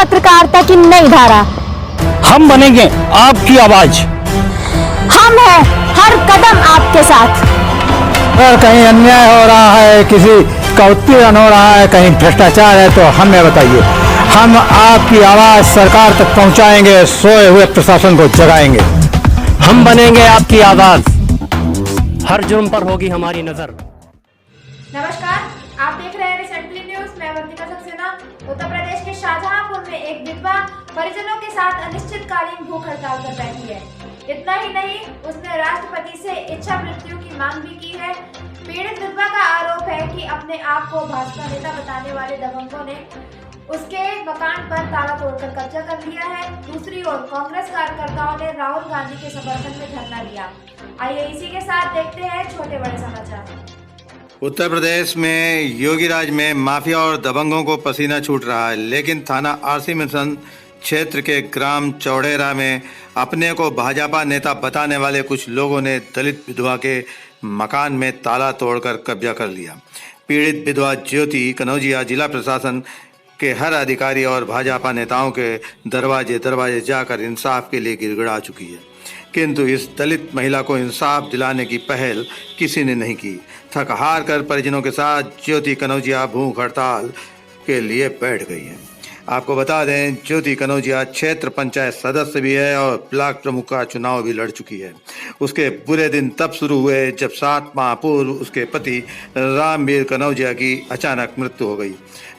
पत्रकारिता की नई धारा। हम बनेंगे आपकी आवाज। हम हैं हर कदम आपके साथ। अगर कहीं अन्याय हो रहा है, किसी का उत्पीड़न हो रहा है, कहीं भ्रष्टाचार है, तो हमें बताइए। हम आपकी आवाज सरकार तक पहुंचाएंगे, सोए हुए प्रशासन को जगाएंगे। हम बनेंगे आपकी आवाज, हर जुर्म पर होगी हमारी नजर। नमस्कार, आप देख रहे हैं रिसेंटली न्यूज। मैं अवंतिका सक्सेना। उत्तर प्रदेश के शाहजहांपुर में एक विधवा परिजनों के साथ अनिश्चितकालीन भूख हड़ताल पर बैठी है। इतना ही नहीं, उसने राष्ट्रपति से इच्छा मृत्यु की मांग भी की है। पीड़ित विधवा का आरोप है कि अपने आप को भाजपा नेता बताने वाले दबंगों ने उसके मकान पर ताला तोड़कर कब्जा कर लिया है। दूसरी ओर कांग्रेस कार्यकर्ताओं ने राहुल गांधी के समर्थन में धरना दिया। आइए इसी के साथ देखते हैं छोटे बड़े समाचार। उत्तर प्रदेश में योगी राज में माफिया और दबंगों को पसीना छूट रहा है, लेकिन थाना आरसी मिशन क्षेत्र के ग्राम चौड़ेरा में अपने को भाजपा नेता बताने वाले कुछ लोगों ने दलित विधवा के मकान में ताला तोड़कर कब्जा कर लिया। पीड़ित विधवा ज्योति कनौजिया जिला प्रशासन के हर अधिकारी और भाजपा नेताओं के दरवाजे दरवाजे जाकर इंसाफ के लिए गिड़गिड़ा चुकी है, किंतु इस दलित महिला को इंसाफ दिलाने की पहल किसी ने नहीं की। थक हार कर परिजनों के साथ ज्योति कनौजिया भूख हड़ताल के लिए बैठ गई है। आपको बता दें, ज्योति कनौजिया क्षेत्र पंचायत सदस्य भी है और ब्लॉक प्रमुख का चुनाव भी लड़ चुकी है। उसके बुरे दिन तब शुरू हुए जब 7 माह पूर्व उसके पति रामवीर कनौजिया की अचानक मृत्यु हो गई।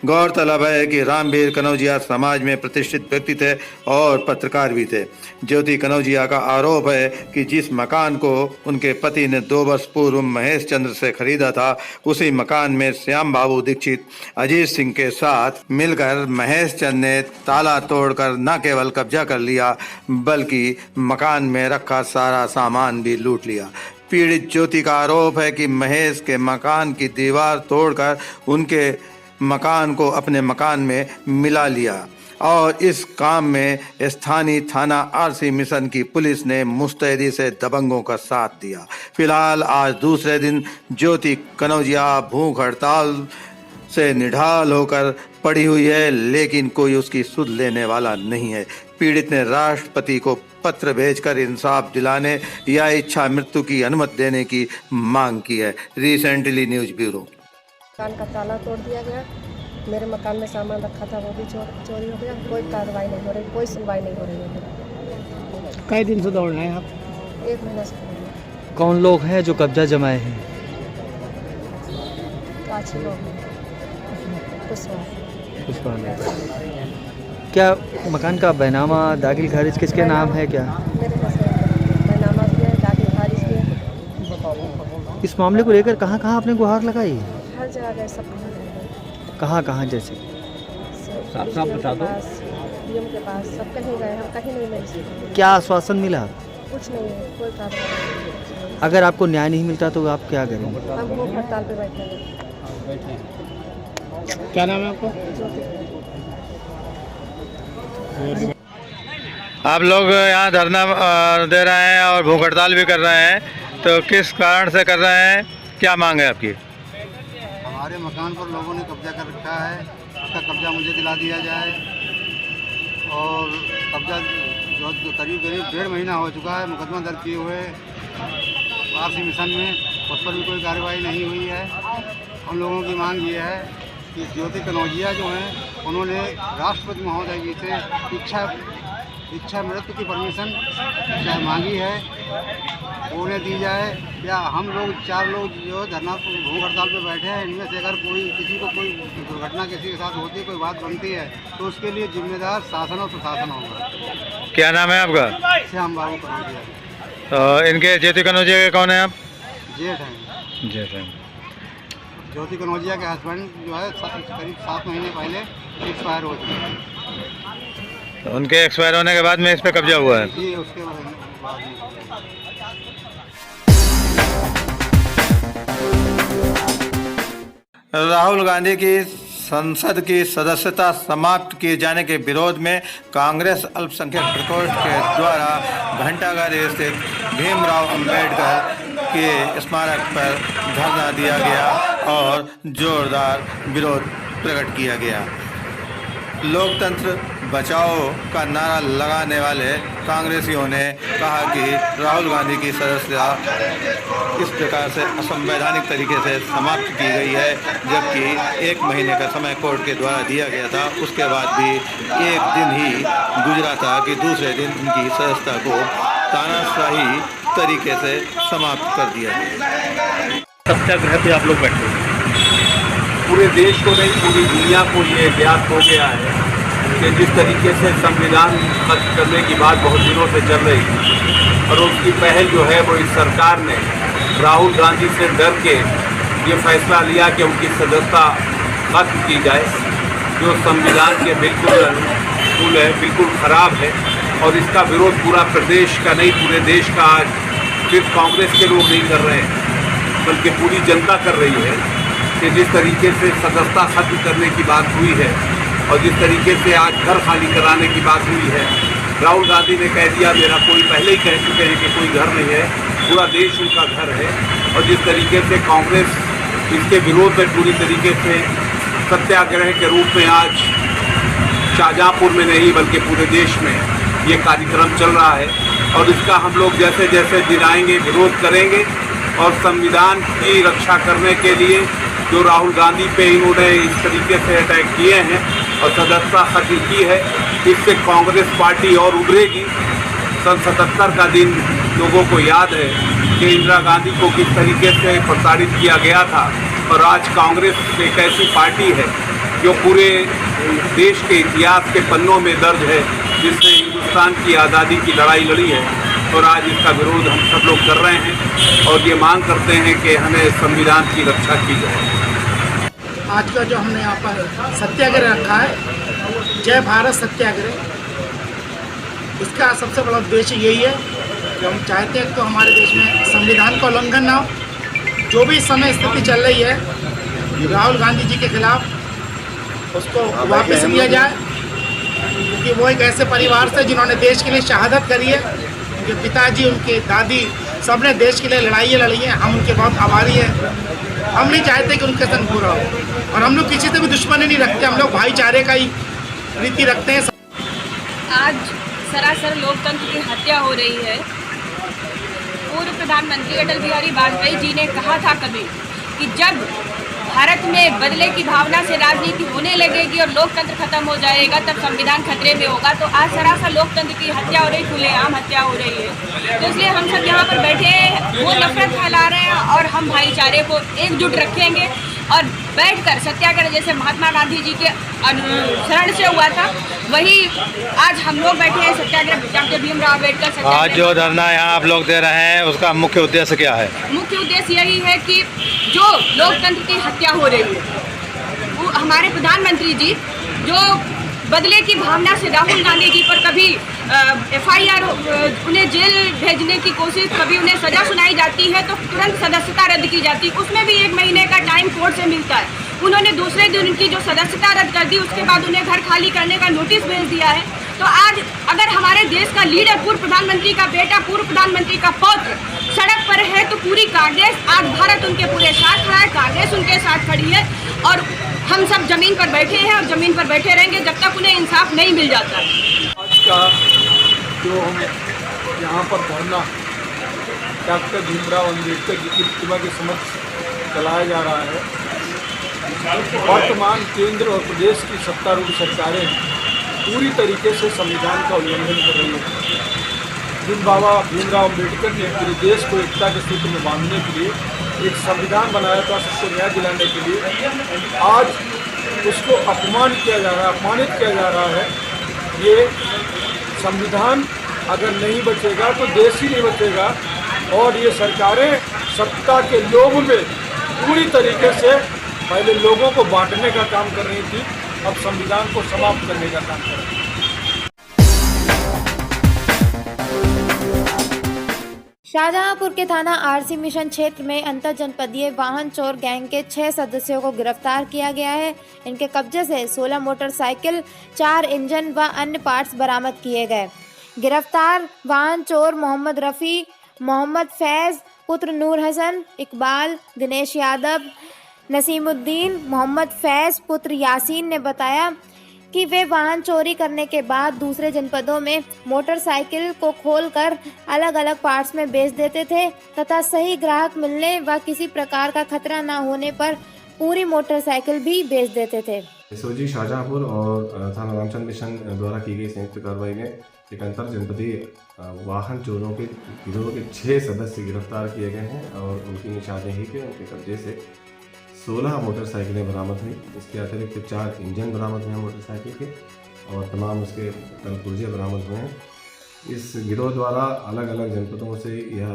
गौरतलब है कि रामवीर कनौजिया समाज में प्रतिष्ठित व्यक्ति थे और पत्रकार भी थे। ज्योति कनौजिया का आरोप है कि जिस मकान को उनके पति ने 2 वर्ष पूर्व महेश चंद्र से खरीदा था, उसी मकान में श्याम बाबू दीक्षित अजीत सिंह के साथ मिलकर महेश चंद ने ताला तोड़कर न केवल कब्जा कर लिया, बल्कि मकान में रखा सारा सामान भी लूट लिया। पीड़ित ज्योति का आरोप है कि महेश के मकान की दीवार तोड़कर उनके मकान को अपने मकान में मिला लिया और इस काम में स्थानीय थाना आरसी मिशन की पुलिस ने मुस्तैदी से दबंगों का साथ दिया। फिलहाल आज दूसरे दिन ज्योति कनौजिया भूख हड़ताल से निढाल होकर पड़ी हुई है, लेकिन कोई उसकी सुध लेने वाला नहीं है। पीड़ित ने राष्ट्रपति को पत्र भेजकर इंसाफ दिलाने या इच्छा मृत्यु की अनुमति देने की मांग की है। Recently news bureau. मकान का ताला तोड़ दिया गया। मेरे मकान में सामान रखा था वो भी चोरी हो गया। कोई कार्रवाई नहीं हो रही, कोई सुनवाई नहीं हो रही है। कई दिन से दौड़ रहे हैं आप? 1 महीना से। कौन लोग हैं जो कब्जा जमाए हैं? 5 लोग हैं। पुष्पा ने। क्या मकान का बैनामा दाखिल खारिज किसके नाम है? क्या मेरे पास बैनामा भी है, दाखिल खारिज भी है। इस मामले को लेकर कहाँ कहाँ आपने गुहार लगाई? हर जगह गए, सब कहाँ कहाँ जैसे? साफ बता दो। डीएम के पास सब कहीं गए, हम कहीं नहीं मिले। क्या आश्वासन मिला? कुछ नहीं है, कोई कार्रवाई नहीं। अगर आपको न्याय नहीं मिलता तो आप क्या करेंगे? हम भूख हड़ताल पे बैठे हैं। क्या नाम है आपको? आप लोग यहाँ धरना दे रहे हैं और भूख हड़ताल भी कर रहे हैं, तो किस कारण से कर रहे हैं? क्या मांग है आपकी? हमारे मकान पर लोगों ने कब्जा कर रखा है, उसका कब्जा मुझे दिला दिया जाए। और कब्जा जो करीब 1.5 महीना हो चुका है मुकदमा दर्ज किए हुए आरसी मिशन में, उस पर भी कोई कार्रवाई नहीं हुई है। हम लोगों की मांग ये है कि ज्योति कनौजिया जो हैं, उन्होंने राष्ट्रपति महोदय जी से इच्छा मृत्यु की परमिशन मांगी है, उन्हें दी जाए। या हम लोग 4 लोग जो धरना भूख हड़ताल पर बैठे हैं, इनमें से अगर किसी को कोई दुर्घटना किसी के साथ होती है, कोई बात बनती है, तो उसके लिए जिम्मेदार शासन और प्रशासन होगा। क्या नाम है आपका? श्याम बाबू कनौजिया। तो इनके ज्योति कनौजिया के कौन है आप? जेठ हैं। जेठ हैं। ज्योति कनौजिया के हस्बैंड जो है करीब 7 महीने पहले एक्सपायर हो चुके हैं। तो उनके एक्सपायर होने के बाद में इस पे कब्जा हुआ है? जी, उसके बाद राहुल गांधी की संसद की सदस्यता समाप्त किए जाने के विरोध में कांग्रेस अल्पसंख्यक प्रकोष्ठ के द्वारा घंटाघर स्थित भीमराव अंबेडकर के स्मारक पर धरना दिया गया और जोरदार विरोध प्रकट किया गया। लोकतंत्र बचाओ का नारा लगाने वाले कांग्रेसियों ने कहा कि राहुल गांधी की सदस्यता इस प्रकार से असंवैधानिक तरीके से समाप्त की गई है, जबकि 1 महीने का समय कोर्ट के द्वारा दिया गया था। उसके बाद भी 1 दिन ही गुजरा था कि दूसरे दिन उनकी सदस्यता को तानाशाही तरीके से समाप्त कर दिया गया। सत्याग्रह पे आप लोग बैठे हैं। पूरे देश को नहीं, पूरी दुनिया को ये ज्ञात हो गया है कि जिस तरीके से संविधान खत्म करने की बात बहुत दिनों से चल रही थी और उसकी पहल जो है वो इस सरकार ने राहुल गांधी से डर के ये फैसला लिया कि उनकी सदस्यता खत्म की जाए, जो संविधान के बिल्कुल अनुकूल है, बिल्कुल ख़राब है। और इसका विरोध पूरा प्रदेश का नहीं, पूरे देश का आज सिर्फ कांग्रेस के लोग नहीं कर रहे हैं, बल्कि पूरी जनता कर रही है कि जिस तरीके से सदस्यता खत्म करने की बात हुई है और जिस तरीके से आज घर खाली कराने की बात हुई है, राहुल गांधी ने कह दिया, मेरा कोई पहले ही कह चुके हैं कि कोई घर नहीं है, पूरा देश उनका घर है। और जिस तरीके से कांग्रेस इसके विरोध में पूरी तरीके से सत्याग्रह के रूप में आज शाहजहाँपुर में नहीं बल्कि पूरे देश में ये कार्यक्रम चल रहा है और इसका हम लोग जैसे जैसे दिन आएंगे विरोध करेंगे और संविधान की रक्षा करने के लिए जो राहुल गांधी पे इन्होंने इस तरीके से अटैक किए हैं और सदस्यता खत्म की है, इससे कांग्रेस पार्टी और उभरेगी। सन 77 का दिन लोगों को याद है कि इंदिरा गांधी को किस तरीके से प्रताड़ित किया गया था और आज कांग्रेस एक ऐसी पार्टी है जो पूरे देश के इतिहास के पन्नों में दर्ज है, जिसने हिंदुस्तान की आज़ादी की लड़ाई लड़ी है। और आज इसका विरोध हम सब लोग कर रहे हैं और ये मांग करते हैं कि हमें संविधान की रक्षा की जाए। आज का जो हमने यहाँ पर सत्याग्रह रखा है, जय भारत सत्याग्रह, इसका सबसे बड़ा उद्देश्य यही है कि हम चाहते हैं तो हमारे देश में संविधान का उल्लंघन ना हो। जो भी समय स्थिति चल रही है राहुल गांधी जी के खिलाफ, उसको वापस लिया जाए, क्योंकि वो एक ऐसे परिवार से जिन्होंने देश के लिए शहादत करी है। उनके पिताजी, उनके दादी, सबने देश के लिए लड़ाइयाँ लड़ी हैं। हम उनके बहुत आभारी हैं। हम नहीं चाहते कि उनके संग पूरा हो और हम लोग किसी से भी दुश्मनी नहीं रखते, हम लोग भाईचारे का ही रीति रखते हैं। आज सरासर लोकतंत्र की हत्या हो रही है। पूर्व प्रधानमंत्री अटल बिहारी वाजपेयी जी ने कहा था कभी कि जब भारत में बदले की भावना से राजनीति होने लगेगी और लोकतंत्र खत्म हो जाएगा तब संविधान खतरे में होगा। तो आज सरासर लोकतंत्र की हत्या हो रही, खुलेआम हत्या हो रही है। तो इसलिए हम सब यहाँ पर बैठे हैं, वो नफरत फैला रहे हैं और हम भाईचारे को एकजुट रखेंगे और बैठकर सत्याग्रह जैसे महात्मा गांधी जी के अनुसरण से हुआ था, वही आज हम लोग बैठे हैं सत्याग्रह डॉक्टर भीमराव अम्बेडकर सत्याग्रह। आज जो धरना यहाँ आप लोग दे रहे हैं उसका मुख्य उद्देश्य क्या है? मुख्य उद्देश्य यही है कि जो लोकतंत्र की हत्या हो रही है, वो हमारे प्रधानमंत्री जी जो बदले की भावना से राहुल गांधी जी पर कभी FIR उन्हें जेल भेजने की कोशिश, कभी उन्हें सजा सुनाई जाती है तो तुरंत सदस्यता रद्द की जाती है। उसमें भी 1 महीने का टाइम कोर्ट से मिलता है। उन्होंने दूसरे दिन उनकी जो सदस्यता रद्द कर दी, उसके बाद उन्हें घर खाली करने का नोटिस भेज दिया है। तो आज अगर हमारे देश का लीडर, पूर्व प्रधानमंत्री का बेटा, पूर्व प्रधानमंत्री का पौत्र सड़क पर है तो पूरी कांग्रेस, आज भारत उनके पूरे साथ खड़ा है, कांग्रेस उनके साथ खड़ी है और हम सब जमीन पर बैठे हैं और जमीन पर बैठे रहेंगे जब तक उन्हें इंसाफ नहीं मिल जाता। आज का जो हम यहाँ पर धरना डॉक्टर भीमराव अम्बेडकर जी की प्रतिमा के समक्ष चलाया जा रहा है, वर्तमान केंद्र और प्रदेश की सत्तारूढ़ सरकारें पूरी तरीके से संविधान का उल्लंघन कर रही है। जिन बाबा भीमराव अम्बेडकर ने पूरे देश को एकता के सूत्र में बांधने के लिए एक संविधान बनाया था, सबको न्याय दिलाने के लिए, आज उसको अपमान किया जा रहा है, अपमानित किया जा रहा है। ये संविधान अगर नहीं बचेगा तो देश ही नहीं बचेगा और ये सरकारें सत्ता के लोभ में पूरी तरीके से पहले लोगों को बांटने का काम कर रही थी, अब संविधान को समाप्त करने का काम कर रही है। शाहजहांपुर के थाना आरसी मिशन क्षेत्र में अंतर जनपदीय वाहन चोर गैंग के 6 सदस्यों को गिरफ्तार किया गया है। इनके कब्जे से 16 मोटरसाइकिल, 4 इंजन व अन्य पार्ट्स बरामद किए गए। गिरफ्तार वाहन चोर मोहम्मद रफ़ी, मोहम्मद फैज़ पुत्र नूर हसन, इकबाल, दिनेश यादव, नसीमुद्दीन, मोहम्मद फैज़ पुत्र यासीन ने बताया कि वे वाहन चोरी करने के बाद दूसरे जनपदों में मोटरसाइकिल को खोलकर अलग अलग पार्ट्स में बेच देते थे तथा सही ग्राहक मिलने व किसी प्रकार का खतरा न होने पर पूरी मोटरसाइकिल भी बेच देते थे। एसओजी शाहजहांपुर और थाना रामचंद्र मिशन द्वारा की गई संयुक्त कार्रवाई में एक अंतर जनपदीय वाहन चोरों के गिरोह के 6 सदस्य गिरफ्तार किए गए हैं और उनकी निशानदेही के उनके कब्जे से 16 मोटरसाइकिलें बरामद हुई। इसके अतिरिक्त 4 इंजन बरामद हुए हैं मोटरसाइकिल के और तमाम उसके कल पुर्जे बरामद हुए हैं। इस गिरोह द्वारा अलग अलग जनपदों से यह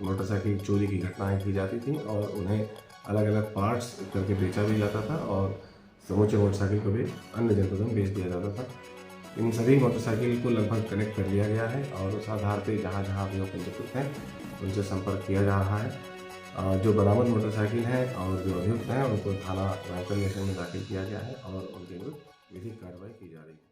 मोटरसाइकिल चोरी की घटनाएं की जाती थी और उन्हें अलग अलग पार्ट्स करके बेचा भी जाता था और समूचे मोटरसाइकिल को भी अन्य जनपदों में बेच दिया जाता था। इन सभी मोटरसाइकिल को लगभग कनेक्ट कर लिया गया है और उस आधार पर जहाँ जहाँ अभियोग पंजीकृत हैं उनसे संपर्क किया जा रहा है। जो बरामद मोटरसाइकिल हैं और जो अभियुक्त हैं उनको थाना रामचंद्र मिशन में दाखिल किया गया है और उनके विरुद्ध विधिक कार्रवाई की जा रही है।